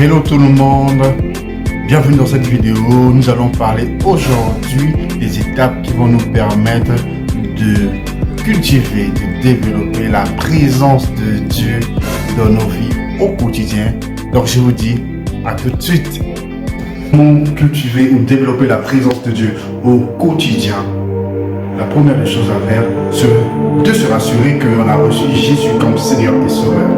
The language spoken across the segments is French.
Hello tout le monde, bienvenue dans cette vidéo. Nous allons parler aujourd'hui des étapes qui vont nous permettre de cultiver, de développer la présence de Dieu dans nos vies au quotidien. Donc je vous dis à tout de suite. Comment cultiver ou développer la présence de Dieu au quotidien? La première des choses à faire, c'est de se rassurer qu'on a reçu Jésus comme Seigneur et Sauveur.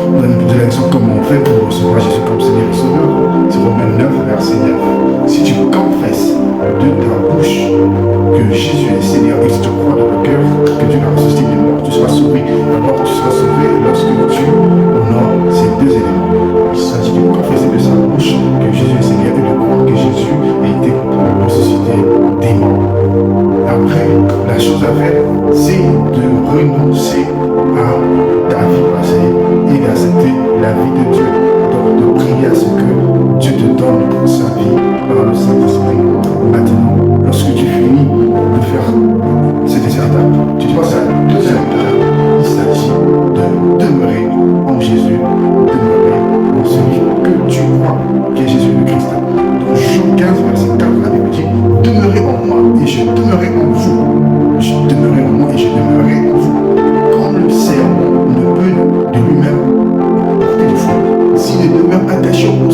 Vous allez me poser la question comment on fait pour recevoir Jésus comme Seigneur et Sauveur. C'est Romains 9, verset 9. Si tu confesses de ta bouche que Jésus est Seigneur et si tu crois dans ton cœur que Dieu l'a ressuscité des morts, tu seras sauvé. Alors tu seras sauvé lorsque tu honores ces deux éléments. Il s'agit de confesser de sa bouche que Jésus est Seigneur et de croire que Jésus a été ressuscité des morts. Après, la chose à faire, c'est de renoncer à ta vie passée et d'accepter la vie de Dieu. Donc de prier à ce que Dieu te donne sa vie par le Saint-Esprit. Maintenant, lorsque tu finis de faire cette étape, tu passes à la deuxième étape. Il s'agit de demeurer en Jésus, demeurer en celui que tu crois qu'est Jésus le Christ. Dans Jean 15, verset 4, la Bible dit: demeurez en moi et je demeurerai en vous. Je demeurerai en moi et je demeurerai en vous. Comme le serment ne peut de lui-même porter du fruit s'il ne demeure attaché au